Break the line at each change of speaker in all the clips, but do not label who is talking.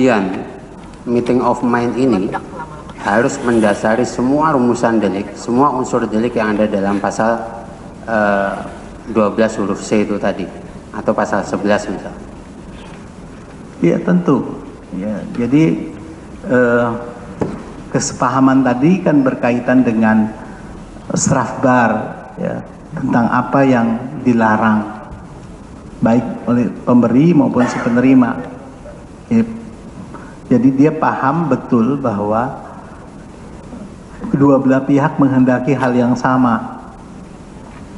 kemudian meeting of mind ini harus mendasari semua rumusan delik, semua unsur delik yang ada dalam pasal 12 huruf C itu tadi, atau pasal 11 misal?
Ya tentu. Ya, jadi kesepahaman tadi kan berkaitan dengan strafbar, ya, tentang apa yang dilarang baik oleh pemberi maupun si penerima. Ya, jadi dia paham betul bahwa kedua belah pihak menghendaki hal yang sama.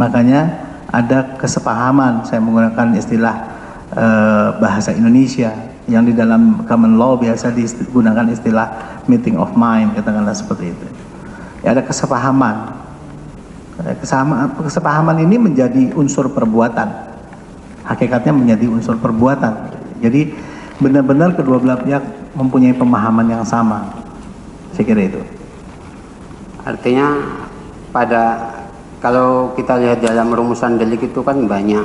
Makanya ada kesepahaman, saya menggunakan istilah bahasa Indonesia yang di dalam common law biasa digunakan istilah meeting of mind, katakanlah seperti itu. Ya, ada kesepahaman. Kesepahaman ini menjadi unsur perbuatan. Hakikatnya menjadi unsur perbuatan. Jadi benar-benar kedua belah pihak mempunyai pemahaman yang sama. Saya kira itu.
Artinya kalau kita lihat dalam rumusan delik itu kan banyak,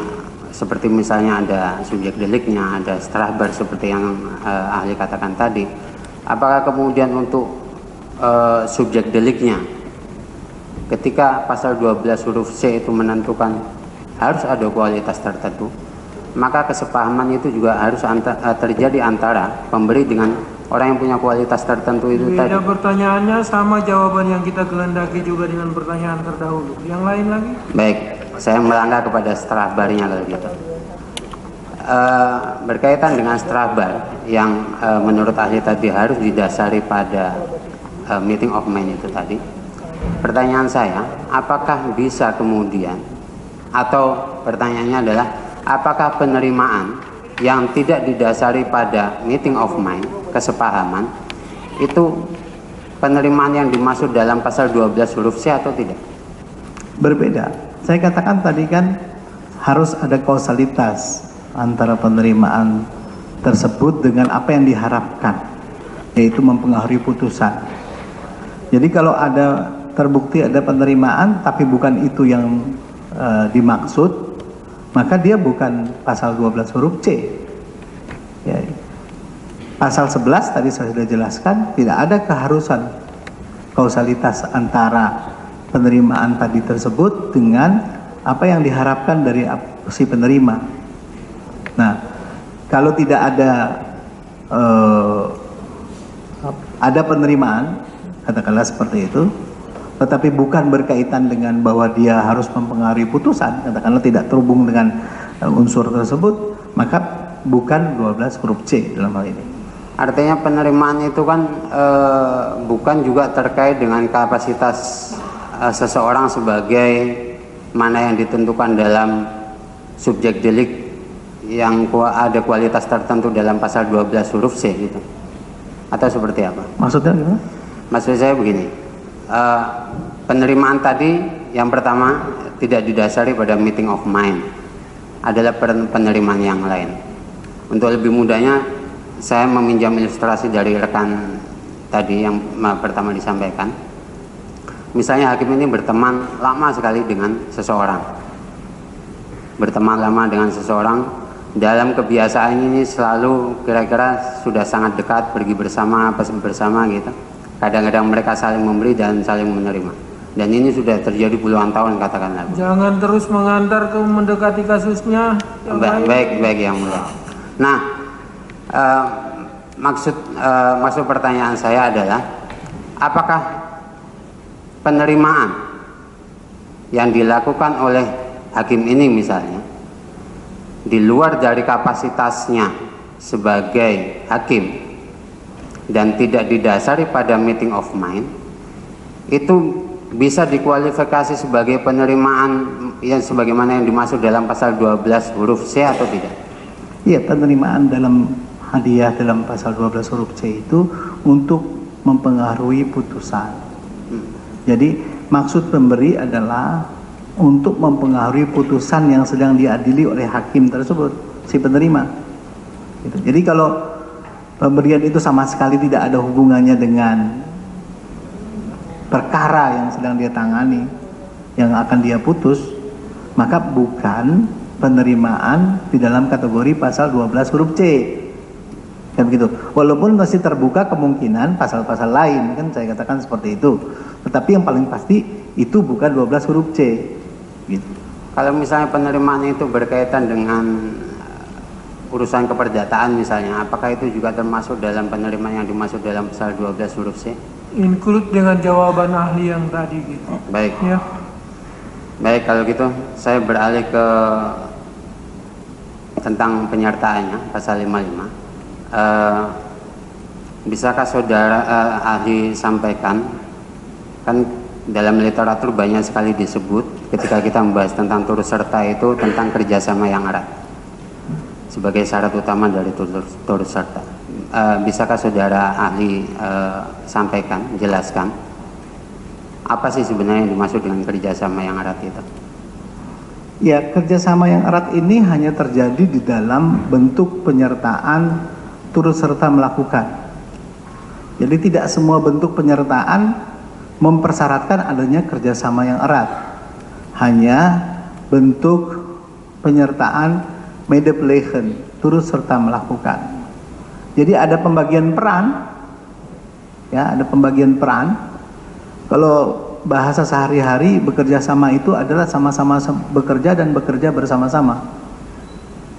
seperti misalnya ada subjek deliknya, ada strafbar seperti yang ahli katakan tadi. Apakah kemudian untuk subjek deliknya, ketika pasal 12 huruf C itu menentukan harus ada kualitas tertentu, maka kesepahaman itu juga harus terjadi antara pemberi dengan orang yang punya kualitas tertentu itu tadi.
Beda pertanyaannya sama jawaban yang kita kehendaki juga dengan pertanyaan terdahulu. Yang lain lagi?
Baik, saya melangkah kepada strafbarnya kalau gitu. Berkaitan dengan strafbar yang menurut ahli tadi harus didasari pada meeting of mind itu tadi. Pertanyaan saya, apakah bisa kemudian, atau pertanyaannya adalah apakah penerimaan yang tidak didasari pada meeting of mind, kesepahaman, itu penerimaan yang dimaksud dalam pasal 12 huruf C atau tidak?
Berbeda. Saya katakan tadi kan harus ada kausalitas antara penerimaan tersebut dengan apa yang diharapkan, yaitu mempengaruhi putusan. Jadi kalau ada terbukti ada penerimaan tapi bukan itu yang dimaksud, maka dia bukan pasal 12 huruf C. Ya. Pasal 11 tadi saya sudah jelaskan, tidak ada keharusan kausalitas antara penerimaan tadi tersebut dengan apa yang diharapkan dari si penerima. Nah, kalau tidak ada penerimaan, katakanlah seperti itu, tetapi bukan berkaitan dengan bahwa dia harus mempengaruhi putusan, katakanlah tidak terhubung dengan unsur tersebut, maka bukan 12 huruf C dalam hal ini.
Artinya penerimaan itu kan bukan juga terkait dengan kapasitas seseorang sebagai mana yang ditentukan dalam subjek delik yang ada kualitas tertentu dalam pasal 12 huruf C gitu, atau seperti apa?
Maksudnya gimana?
Maksud saya begini, penerimaan tadi yang pertama tidak didasari pada meeting of mind, adalah penerimaan yang lain. Untuk lebih mudahnya saya meminjam ilustrasi dari rekan tadi yang pertama disampaikan. Misalnya hakim ini berteman lama sekali dengan seseorang, dalam kebiasaan ini selalu kira-kira sudah sangat dekat, pergi bersama, pesan bersama gitu. Kadang-kadang mereka saling memberi dan saling menerima. Dan ini sudah terjadi puluhan tahun katakanlah.
Jangan terus mengantar ke mendekati kasusnya.
Baik yang mulia. Nah, maksud pertanyaan saya adalah, apakah penerimaan yang dilakukan oleh hakim ini misalnya di luar dari kapasitasnya sebagai hakim dan tidak didasari pada meeting of mind, itu bisa dikualifikasi sebagai penerimaan yang sebagaimana yang dimaksud dalam pasal 12 huruf C atau tidak?
Iya, penerimaan dalam hadiah dalam pasal 12 huruf C itu untuk mempengaruhi putusan. Jadi maksud pemberi adalah untuk mempengaruhi putusan yang sedang diadili oleh hakim tersebut, si penerima. Gitu. Jadi kalau pemberian itu sama sekali tidak ada hubungannya dengan perkara yang sedang dia tangani, yang akan dia putus, maka bukan penerimaan di dalam kategori pasal 12 huruf C. Kan begitu. Walaupun masih terbuka kemungkinan pasal-pasal lain, kan saya katakan seperti itu. Tetapi yang paling pasti itu bukan 12 huruf C. Gitu.
Kalau misalnya penerimaan itu berkaitan dengan urusan keperdataan misalnya, apakah itu juga termasuk dalam penerimaan yang dimaksud dalam pasal 12 huruf C?
Include dengan jawaban ahli yang tadi gitu.
Baik.
Ya.
Baik, kalau gitu saya beralih ke tentang penyertaannya, pasal 55. Bisakah saudara ahli sampaikan, kan dalam literatur banyak sekali disebut ketika kita membahas tentang turut serta itu tentang kerjasama yang erat sebagai syarat utama dari turut serta. Bisakah saudara ahli sampaikan, jelaskan apa sih sebenarnya yang dimaksud dengan kerjasama yang erat itu?
Ya, kerjasama yang erat ini hanya terjadi di dalam bentuk penyertaan turut serta melakukan. Jadi tidak semua bentuk penyertaan mempersyaratkan adanya kerjasama yang erat. Hanya bentuk penyertaan medeplechen, turut serta melakukan. Jadi ada pembagian peran, ya, ada pembagian peran. Kalau bahasa sehari-hari bekerja sama itu adalah sama-sama bekerja dan bekerja bersama-sama.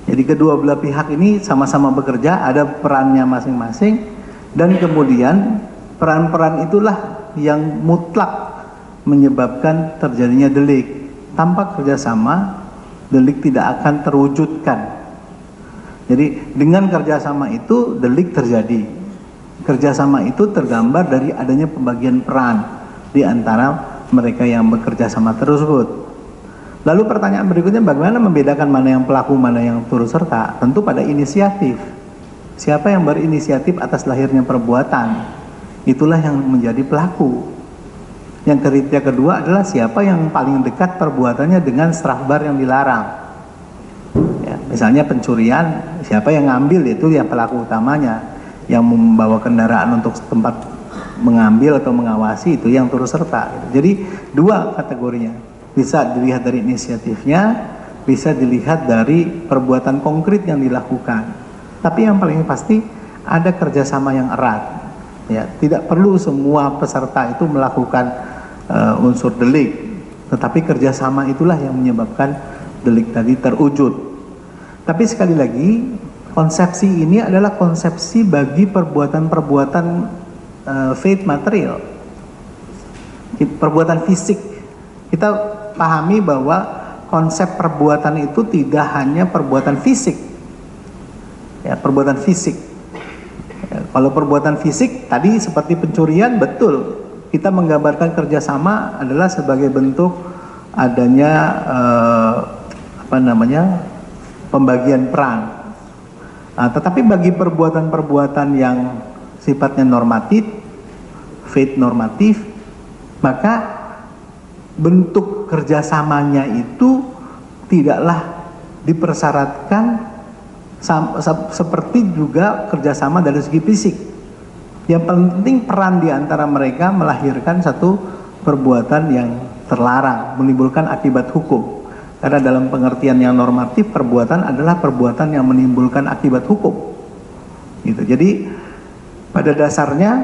Jadi kedua belah pihak ini sama-sama bekerja, ada perannya masing-masing, dan kemudian peran-peran itulah yang mutlak menyebabkan terjadinya delik. Tanpa kerjasama, delik tidak akan terwujudkan. Jadi dengan kerjasama itu delik terjadi. Kerjasama itu tergambar dari adanya pembagian peran di antara mereka yang bekerja sama tersebut. Lalu pertanyaan berikutnya, bagaimana membedakan mana yang pelaku, mana yang turut serta? Tentu pada inisiatif. Siapa yang berinisiatif atas lahirnya perbuatan, itulah yang menjadi pelaku. Yang kriteria kedua adalah siapa yang paling dekat perbuatannya dengan strafbar yang dilarang. Ya, misalnya pencurian, siapa yang ngambil, itu yang pelaku utamanya. Yang membawa kendaraan untuk tempat mengambil atau mengawasi, itu yang turut serta. Jadi dua kategorinya. Bisa dilihat dari inisiatifnya, bisa dilihat dari perbuatan konkret yang dilakukan. Tapi yang paling pasti ada kerjasama yang erat. Ya, tidak perlu semua peserta itu melakukan unsur delik, tetapi kerjasama itulah yang menyebabkan delik tadi terwujud. Tapi sekali lagi, konsepsi ini adalah konsepsi bagi perbuatan-perbuatan faith material, perbuatan fisik. Kita pahami bahwa konsep perbuatan itu tidak hanya perbuatan fisik, ya, perbuatan fisik. Ya, kalau perbuatan fisik tadi seperti pencurian, betul, kita menggambarkan kerjasama adalah sebagai bentuk adanya pembagian peran. Nah, tetapi bagi perbuatan-perbuatan yang sifatnya normatif, faith normatif, maka bentuk kerjasamanya itu tidaklah dipersyaratkan seperti juga kerjasama dari segi fisik. Yang paling penting peran di antara mereka melahirkan satu perbuatan yang terlarang, menimbulkan akibat hukum. Karena dalam pengertian yang normatif, perbuatan adalah perbuatan yang menimbulkan akibat hukum. Gitu. Jadi pada dasarnya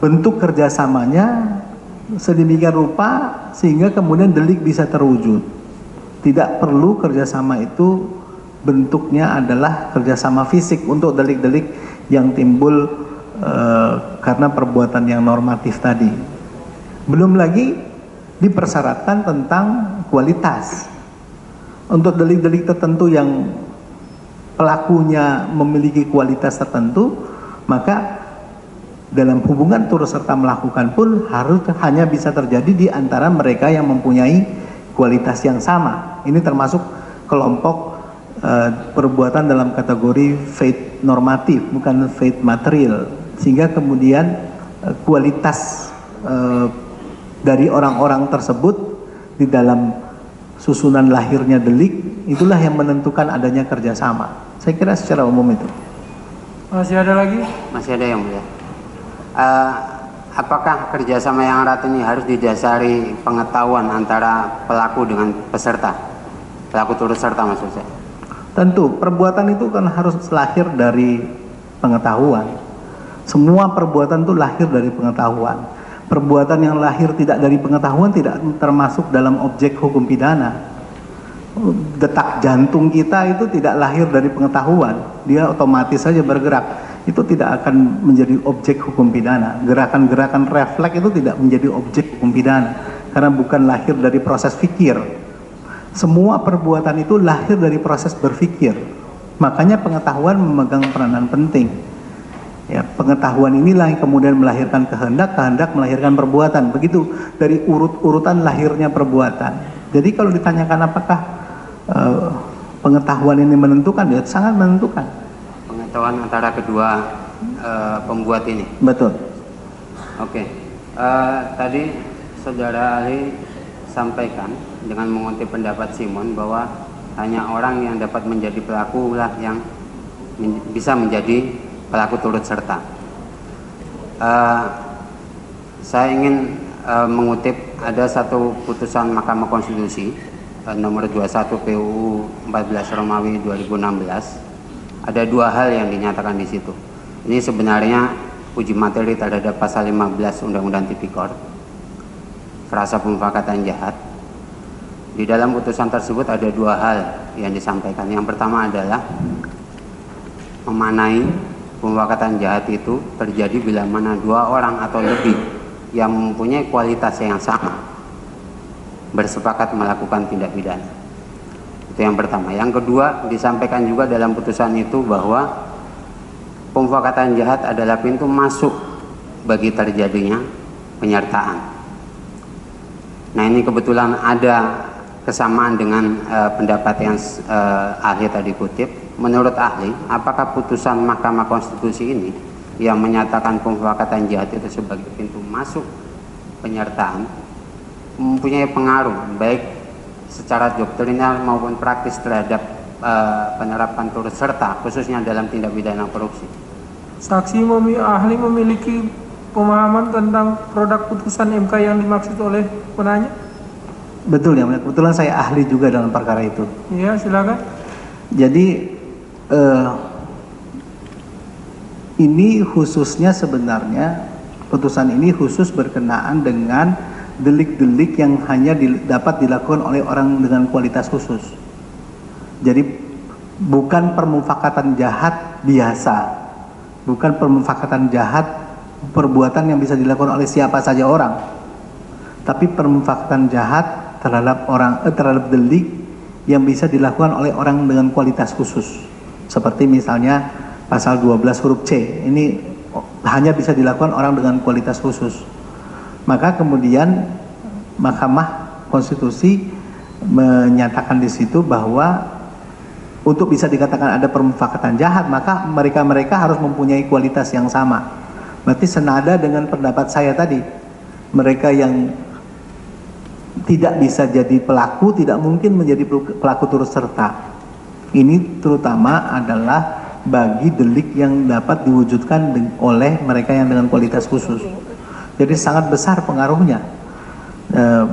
bentuk kerjasamanya sedemikian rupa sehingga kemudian delik bisa terwujud. Tidak perlu kerjasama itu bentuknya adalah kerjasama fisik untuk delik-delik yang timbul karena perbuatan yang normatif tadi. Belum lagi dipersyaratkan tentang kualitas. Untuk delik-delik tertentu yang pelakunya memiliki kualitas tertentu, maka dalam hubungan turut serta melakukan pun harus hanya bisa terjadi di antara mereka yang mempunyai kualitas yang sama. Ini termasuk kelompok perbuatan dalam kategori faith normatif, bukan faith material. Sehingga kemudian kualitas dari orang-orang tersebut di dalam susunan lahirnya delik, itulah yang menentukan adanya kerjasama. Saya kira secara umum itu.
Masih ada lagi?
Masih ada yang mulia. Apakah kerjasama yang erat ini harus didasari pengetahuan antara pelaku dengan peserta, pelaku turut serta maksud saya?
Tentu perbuatan itu kan harus lahir dari pengetahuan. Semua perbuatan itu lahir dari pengetahuan. Perbuatan yang lahir tidak dari pengetahuan tidak termasuk dalam objek hukum pidana. Detak jantung kita itu tidak lahir dari pengetahuan, dia otomatis saja bergerak. Itu tidak akan menjadi objek hukum pidana. Gerakan-gerakan refleks itu tidak menjadi objek hukum pidana karena bukan lahir dari proses fikir. Semua perbuatan itu lahir dari proses berpikir. Makanya pengetahuan memegang peranan penting. Ya, pengetahuan inilah yang kemudian melahirkan kehendak, kehendak melahirkan perbuatan. Begitu dari urut-urutan lahirnya perbuatan. Jadi kalau ditanyakan apakah pengetahuan ini menentukan, ya sangat menentukan.
Pengetahuan antara kedua pembuat ini.
Betul.
Oke. Tadi saudara ahli sampaikan dengan mengutip pendapat Simon bahwa hanya orang yang dapat menjadi pelaku lah yang bisa menjadi pelaku turut serta. Saya ingin mengutip ada satu putusan Mahkamah Konstitusi nomor 21 PUU 14 Romawi 2016. Ada dua hal yang dinyatakan di situ. Ini sebenarnya uji materi terhadap pasal 15 Undang-Undang Tipikor, frasa pemufakatan jahat. Di dalam putusan tersebut ada dua hal yang disampaikan. Yang pertama adalah memanai pemufakatan jahat itu terjadi bila mana dua orang atau lebih yang mempunyai kualitas yang sama bersepakat melakukan tindak pidana. Itu yang pertama. Yang kedua, disampaikan juga dalam putusan itu bahwa pemufakatan jahat adalah pintu masuk bagi terjadinya penyertaan. Nah, ini kebetulan ada kesamaan dengan pendapat yang ahli tadi kutip. Menurut ahli, apakah putusan Mahkamah Konstitusi ini yang menyatakan pemufakatan jahat itu sebagai pintu masuk penyertaan mempunyai pengaruh baik secara doktrinal maupun praktis terhadap penerapan turut serta khususnya dalam tindak pidana korupsi?
Saksi ahli memiliki pemahaman tentang produk putusan MK yang dimaksud oleh penanya?
Betul ya, kebetulan saya ahli juga dalam perkara itu.
Iya, silakan.
Jadi ini khususnya sebenarnya putusan ini khusus berkenaan dengan delik-delik yang hanya dapat dilakukan oleh orang dengan kualitas khusus. Jadi bukan permufakatan jahat biasa, bukan permufakatan jahat perbuatan yang bisa dilakukan oleh siapa saja orang, tapi permufakatan jahat terhadap delik yang bisa dilakukan oleh orang dengan kualitas khusus. Seperti misalnya pasal 12 huruf C, ini hanya bisa dilakukan orang dengan kualitas khusus. Maka kemudian Mahkamah Konstitusi menyatakan di situ bahwa untuk bisa dikatakan ada permufakatan jahat, maka mereka harus mempunyai kualitas yang sama. Berarti senada dengan pendapat saya tadi. Mereka yang tidak bisa jadi pelaku tidak mungkin menjadi pelaku turut serta. Ini terutama adalah bagi delik yang dapat diwujudkan oleh mereka yang dengan kualitas khusus. Jadi sangat besar pengaruhnya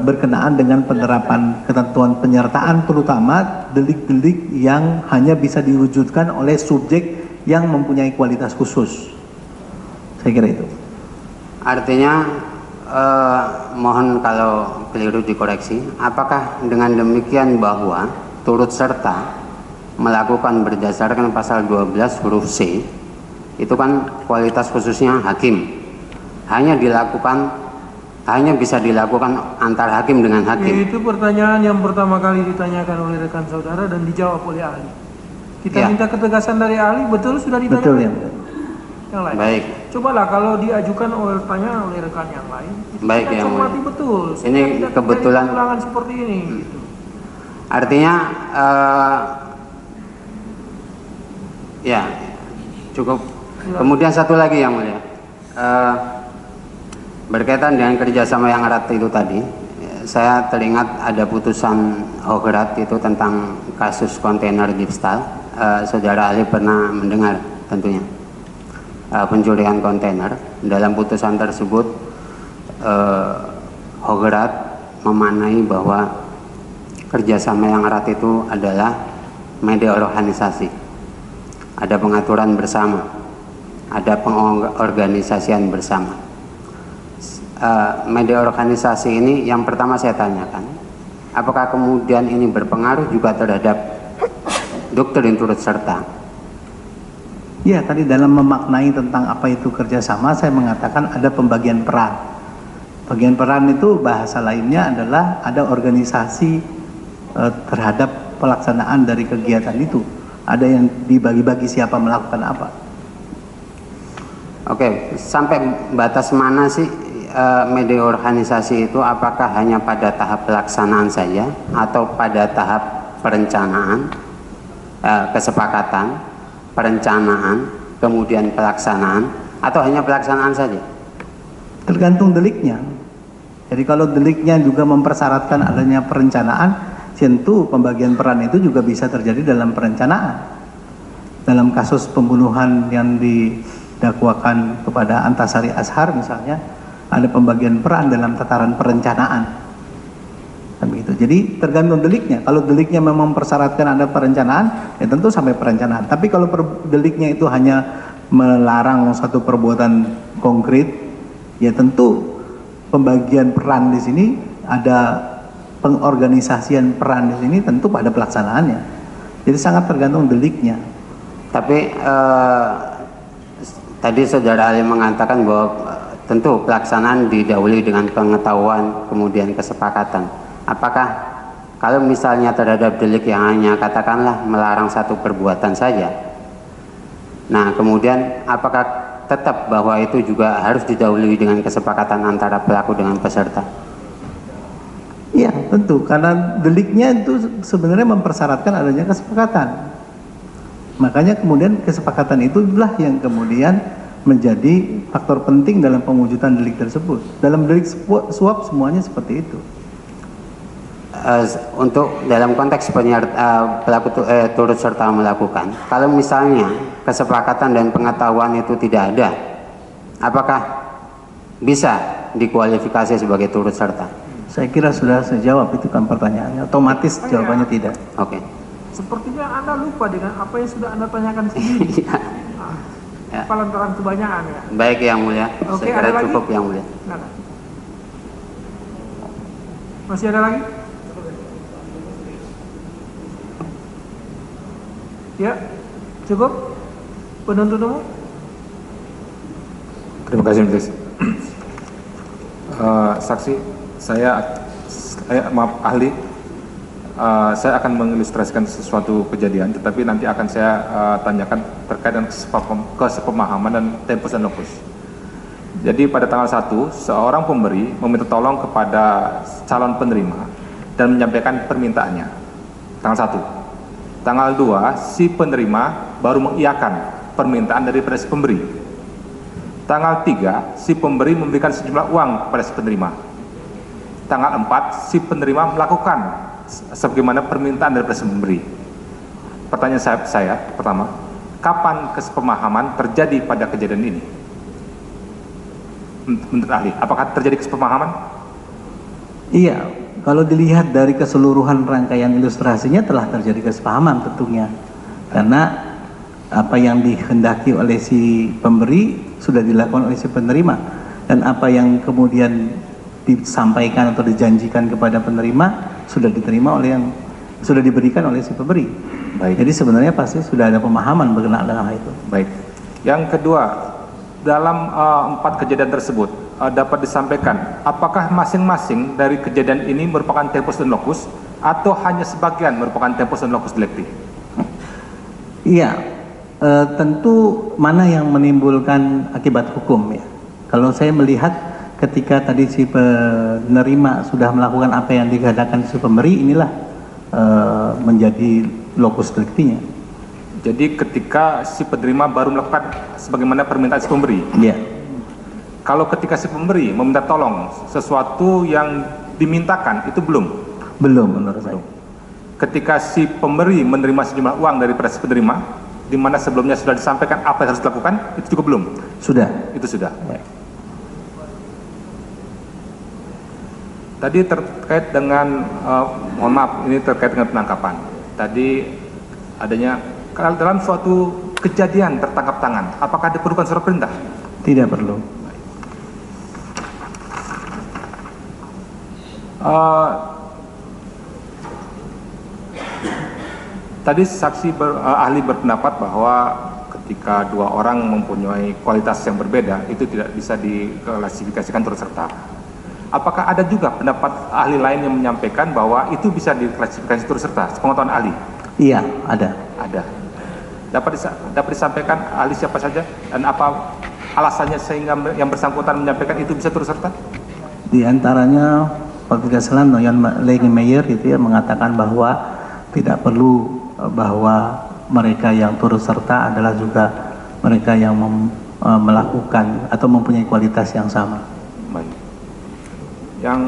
berkenaan dengan penerapan ketentuan penyertaan, terutama delik-delik yang hanya bisa diwujudkan oleh subjek yang mempunyai kualitas khusus. Saya kira itu.
Artinya mohon kalau keliru dikoreksi, apakah dengan demikian bahwa turut serta melakukan berdasarkan pasal 12 huruf C itu kan kualitas khususnya hakim, hanya bisa dilakukan antar hakim dengan hakim?
Itu pertanyaan yang pertama kali ditanyakan oleh rekan saudara dan dijawab oleh ahli. Kita minta ketegasan dari ahli, betul sudah ditanyakan?
Betul ya.
Yang lain.
Baik.
Cobalah kalau diajukan oleh pertanyaan oleh rekan yang lain, itu
baik,
kita cermati betul.
Ini kebetulan
ulangan seperti ini. Gitu.
Artinya ya cukup. Kemudian satu lagi yang mulia, berkaitan dengan kerjasama yang erat itu tadi, saya teringat ada putusan Hograt itu tentang kasus kontainer Gipstal. Saudara ahli pernah mendengar tentunya pencurian kontainer. Dalam putusan tersebut Hograt memanai bahwa kerjasama yang erat itu adalah media organisasi, ada pengaturan bersama, ada pengorganisasian bersama. Media organisasi ini yang pertama saya tanyakan, apakah kemudian ini berpengaruh juga terhadap doktrin turut serta?
Ya, tadi dalam memaknai tentang apa itu kerjasama, saya mengatakan ada pembagian peran. Bagian peran itu bahasa lainnya adalah ada organisasi terhadap pelaksanaan dari kegiatan itu. Ada yang dibagi-bagi siapa melakukan apa.
Oke, sampai batas mana sih media organisasi itu? Apakah hanya pada tahap pelaksanaan saja atau pada tahap perencanaan, kesepakatan, perencanaan, kemudian pelaksanaan, atau hanya pelaksanaan saja?
Tergantung deliknya. Jadi kalau deliknya juga mempersyaratkan adanya perencanaan, tentu pembagian peran itu juga bisa terjadi dalam perencanaan. Dalam kasus pembunuhan yang didakwakan kepada Antasari Ashar misalnya, ada pembagian peran dalam tataran perencanaan. Begitu. Jadi tergantung deliknya. Kalau deliknya memang mempersyaratkan ada perencanaan, ya tentu sampai perencanaan. Tapi kalau deliknya itu hanya melarang satu perbuatan konkret, ya tentu pembagian peran di sini, ada pengorganisasian peran di sini tentu pada pelaksanaannya. Jadi sangat tergantung deliknya.
Tapi tadi saudara Ali mengatakan bahwa tentu pelaksanaan didahului dengan pengetahuan kemudian kesepakatan. Apakah kalau misalnya terhadap delik yang hanya katakanlah melarang satu perbuatan saja, nah kemudian apakah tetap bahwa itu juga harus didahului dengan kesepakatan antara pelaku dengan peserta?
Iya, tentu, karena deliknya itu sebenarnya mempersyaratkan adanya kesepakatan. Makanya kemudian kesepakatan itulah yang kemudian menjadi faktor penting dalam pewujudan delik tersebut. Dalam delik suap semuanya seperti itu.
Untuk dalam konteks pelaku turut serta melakukan, kalau misalnya kesepakatan dan pengetahuan itu tidak ada, apakah bisa dikualifikasi sebagai turut serta?
Saya kira sudah saya jawab, itu kan pertanyaannya. Otomatis jawabannya tidak.
Oke.
Sepertinya Anda lupa dengan apa yang sudah Anda tanyakan sendiri.
Ya.
Lantaran kebanyakan ya.
Baik Yang Mulia,
Oke,
saya kira
ada
cukup
lagi?
Yang Mulia.
Nah. Masih ada lagi? Ya, cukup. Penuntut umum.
Terima kasih, Majelis. Saksi, maaf ahli, saya akan mengilustrasikan sesuatu kejadian, tetapi nanti akan saya tanyakan terkait dengan kesepemahaman dan tempus dan locus. Jadi pada tanggal 1, seorang pemberi meminta tolong kepada calon penerima dan menyampaikan permintaannya. Tanggal 1. Tanggal 2, si penerima baru mengiyakan permintaan daripada si pemberi. Tanggal 3, si pemberi memberikan sejumlah uang kepada si penerima. Tanggal 4, si penerima melakukan sebagaimana permintaan daripada si pemberi. Pertanyaan saya pertama, kapan kesepemahaman terjadi pada kejadian ini? Menurut ahli, apakah terjadi kesepemahaman?
Iya, kalau dilihat dari keseluruhan rangkaian ilustrasinya telah terjadi kesepahaman tentunya. Karena apa yang dikehendaki oleh si pemberi sudah dilakukan oleh si penerima, dan apa yang kemudian disampaikan atau dijanjikan kepada penerima sudah diterima oleh yang sudah diberikan oleh si pemberi.
Baik.
Jadi sebenarnya pasti sudah ada pemahaman berkenaan dengan hal itu.
Baik. Yang kedua, dalam 4 kejadian tersebut dapat disampaikan apakah masing-masing dari kejadian ini merupakan tempus dan locus atau hanya sebagian merupakan tempus dan locus delicti?
Iya, tentu mana yang menimbulkan akibat hukum ya. Kalau saya melihat ketika tadi si penerima sudah melakukan apa yang dikatakan si pemberi, inilah menjadi locus delictinya.
Jadi ketika si penerima baru melakukan sebagaimana permintaan si pemberi.
Iya.
Kalau ketika si pemberi meminta tolong sesuatu yang dimintakan itu belum.
Belum menurut saya.
Ketika si pemberi menerima sejumlah uang daripada si penerima, di mana sebelumnya sudah disampaikan apa yang harus dilakukan, itu juga belum.
Sudah.
Itu sudah.
Ya.
Tadi terkait dengan, mohon maaf, ini terkait dengan penangkapan. Tadi adanya kalau dalam suatu kejadian tertangkap tangan, apakah diperlukan surat perintah?
Tidak perlu.
Tadi saksi ahli berpendapat bahwa ketika dua orang mempunyai kualitas yang berbeda itu tidak bisa diklasifikasikan turut serta. Apakah ada juga pendapat ahli lain yang menyampaikan bahwa itu bisa diklasifikasi turut serta? Sepengetahuan ahli?
Iya, ada.
Ada. Dapat disampaikan ahli siapa saja dan apa alasannya sehingga yang bersangkutan menyampaikan itu bisa turut serta?
Di antaranya kalau tidak salah Noyan Meyer itu ya mengatakan bahwa tidak perlu bahwa mereka yang turut serta adalah juga mereka yang melakukan atau mempunyai kualitas yang sama.
Baik. Yang